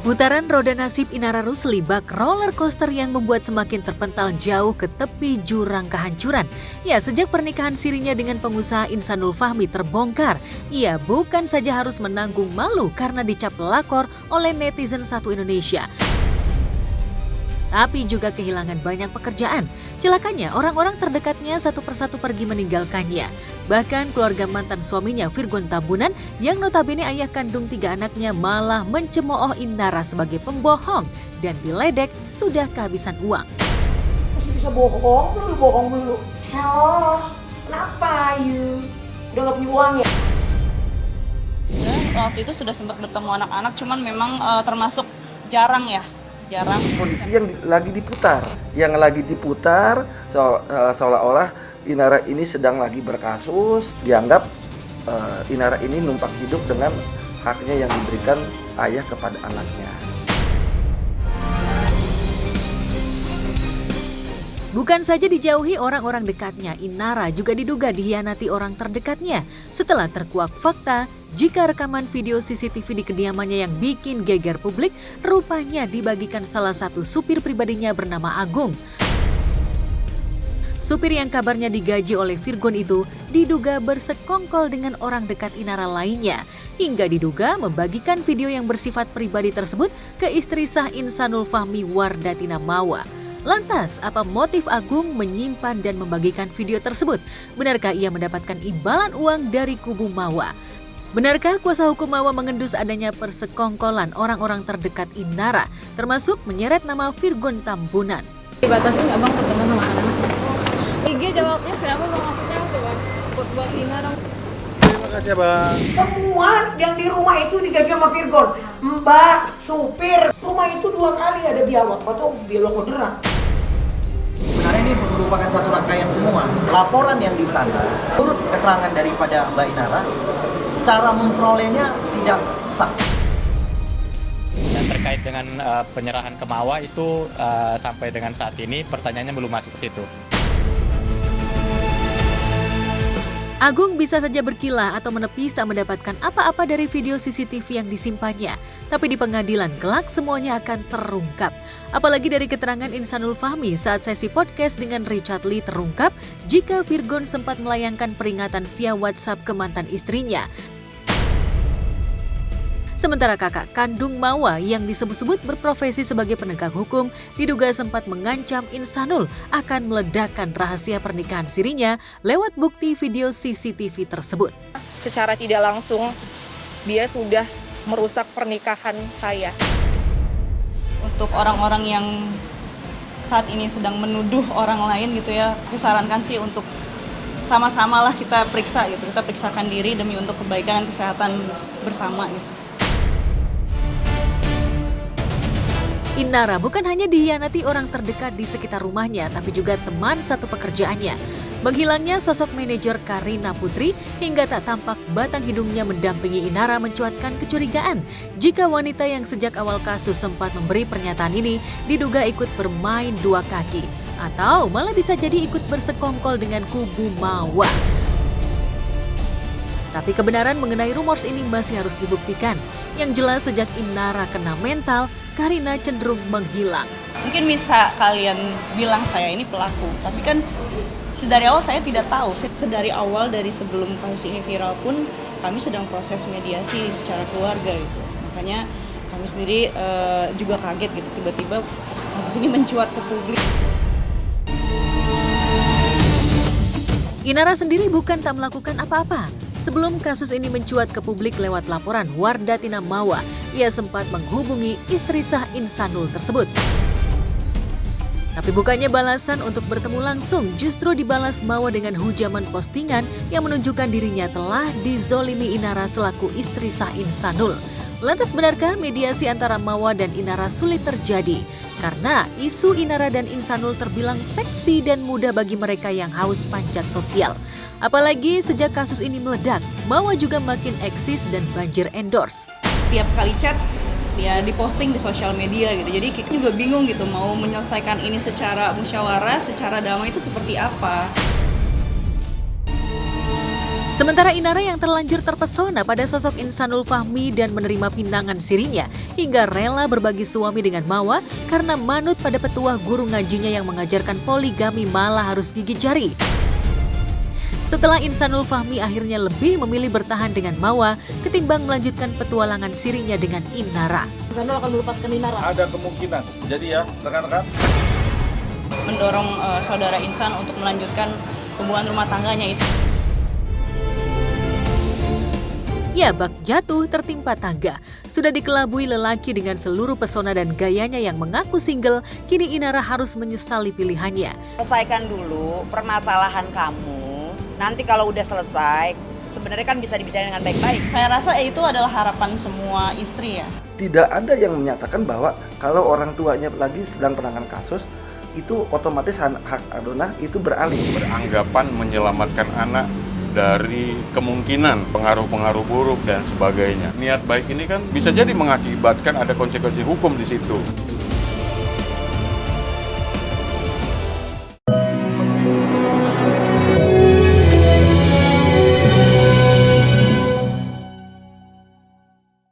Putaran roda nasib Inara Rusli bak roller coaster yang membuat semakin terpental jauh ke tepi jurang kehancuran. Ya, sejak pernikahan sirinya dengan pengusaha Insanul Fahmi terbongkar, ia bukan saja harus menanggung malu karena dicap pelakor oleh netizen satu Indonesia, tapi juga kehilangan banyak pekerjaan. Celakanya, orang-orang terdekatnya satu persatu pergi meninggalkannya. Bahkan keluarga mantan suaminya Virgon Tambunan yang notabene ayah kandung 3 anaknya malah mencemooh Inara sebagai pembohong dan diledek sudah kehabisan uang. Masih bisa bohong dulu. Halo, kenapa you? Udah gak punya uang ya? Waktu itu sudah sempat bertemu anak-anak, cuman memang termasuk jarang. Kondisi yang lagi diputar seolah-olah Inara ini sedang lagi berkasus, dianggap Inara ini numpang hidup dengan haknya yang diberikan ayah kepada anaknya. Bukan saja dijauhi orang-orang dekatnya, Inara juga diduga dikhianati orang terdekatnya setelah terkuak fakta jika rekaman video CCTV di kediamannya yang bikin geger publik rupanya dibagikan salah satu supir pribadinya bernama Agung. Supir yang kabarnya digaji oleh Virgon itu diduga bersekongkol dengan orang dekat Inara lainnya, hingga diduga membagikan video yang bersifat pribadi tersebut ke istri sah Insanul Fahmi Wardatina Mawa. Lantas, apa motif Agung menyimpan dan membagikan video tersebut? Benarkah ia mendapatkan imbalan uang dari kubu Mawa? Benarkah kuasa hukum Mawa mengendus adanya persekongkolan orang-orang terdekat Inara, termasuk menyeret nama Virgon Tambunan? Dibatasi nggak bang pertemuan sama anak-anak? IG jawabnya kenapa bang, maksudnya apa bang? Buat Inara. Terima kasih bang. Semua yang di rumah itu digaji sama Virgon. Mbak, supir. Rumah itu 2 kali ada biawak atau biawak moderat. Sebenarnya ini merupakan satu rangkaian semua. Laporan yang di sana, turut keterangan daripada Mbak Inara, cara memperolehnya tidak sah. Dan terkait dengan penyerahan ke Mawa itu sampai dengan saat ini pertanyaannya belum masuk ke situ. Agung bisa saja berkilah atau menepis tak mendapatkan apa-apa dari video CCTV yang disimpannya. Tapi di pengadilan kelak semuanya akan terungkap. Apalagi dari keterangan Insanul Fahmi saat sesi podcast dengan Richard Lee terungkap jika Virgon sempat melayangkan peringatan via WhatsApp ke mantan istrinya. Sementara kakak kandung Mawa yang disebut-sebut berprofesi sebagai penegak hukum diduga sempat mengancam Insanul akan meledakkan rahasia pernikahan sirinya lewat bukti video CCTV tersebut. Secara tidak langsung, dia sudah merusak pernikahan saya. Untuk orang-orang yang saat ini sedang menuduh orang lain gitu ya, aku sarankan sih untuk sama-samalah kita periksa gitu, kita periksakan diri demi untuk kebaikan dan kesehatan bersama gitu. Inara bukan hanya dikhianati orang terdekat di sekitar rumahnya, tapi juga teman satu pekerjaannya. Menghilangnya sosok manajer Karina Putri hingga tak tampak batang hidungnya mendampingi Inara mencuatkan kecurigaan jika wanita yang sejak awal kasus sempat memberi pernyataan ini diduga ikut bermain 2 kaki atau malah bisa jadi ikut bersekongkol dengan kubu Mawa. Tapi kebenaran mengenai rumors ini masih harus dibuktikan. Yang jelas sejak Inara kena mental, Karina cenderung menghilang. Mungkin bisa kalian bilang saya ini pelaku, tapi kan sedari awal saya tidak tahu. Sedari awal dari sebelum kasus ini viral pun kami sedang proses mediasi secara keluarga gitu. Makanya kami sendiri juga kaget gitu tiba-tiba kasus ini mencuat ke publik. Inara sendiri bukan tak melakukan apa-apa. Sebelum kasus ini mencuat ke publik lewat laporan Wardatina Mawa, ia sempat menghubungi istri sah Insanul tersebut. Tapi bukannya balasan untuk bertemu langsung, justru dibalas Mawa dengan hujaman postingan yang menunjukkan dirinya telah dizolimi Inara selaku istri sah Insanul. Lantas benarkah mediasi antara Mawa dan Inara sulit terjadi? Karena isu Inara dan Insanul terbilang seksi dan mudah bagi mereka yang haus panjat sosial. Apalagi sejak kasus ini meledak, Mawa juga makin eksis dan banjir endorse. Tiap kali chat, ya diposting di sosial media gitu. Jadi kita juga bingung gitu mau menyelesaikan ini secara musyawarah, secara damai itu seperti apa. Sementara Inara yang terlanjur terpesona pada sosok Insanul Fahmi dan menerima pinangan sirinya hingga rela berbagi suami dengan Mawa karena manut pada petuah guru ngajinya yang mengajarkan poligami malah harus gigit jari. Setelah Insanul Fahmi akhirnya lebih memilih bertahan dengan Mawa ketimbang melanjutkan petualangan sirinya dengan Inara. Insanul akan melepaskan Inara. Ada kemungkinan. Jadi ya, rekan-rekan. Mendorong saudara Insan untuk melanjutkan hubungan rumah tangganya itu. Ya, bak jatuh tertimpa tangga. Sudah dikelabui lelaki dengan seluruh pesona dan gayanya yang mengaku single, kini Inara harus menyesali pilihannya. Selesaikan dulu permasalahan kamu. Nanti kalau udah selesai, sebenarnya kan bisa dibicarakan dengan baik-baik. Saya rasa itu adalah harapan semua istri ya. Tidak ada yang menyatakan bahwa kalau orang tuanya lagi sedang penanganan kasus, itu otomatis hak Adona itu beralih. Beranggapan menyelamatkan anak dari kemungkinan pengaruh-pengaruh buruk dan sebagainya. Niat baik ini kan bisa jadi mengakibatkan ada konsekuensi hukum di situ.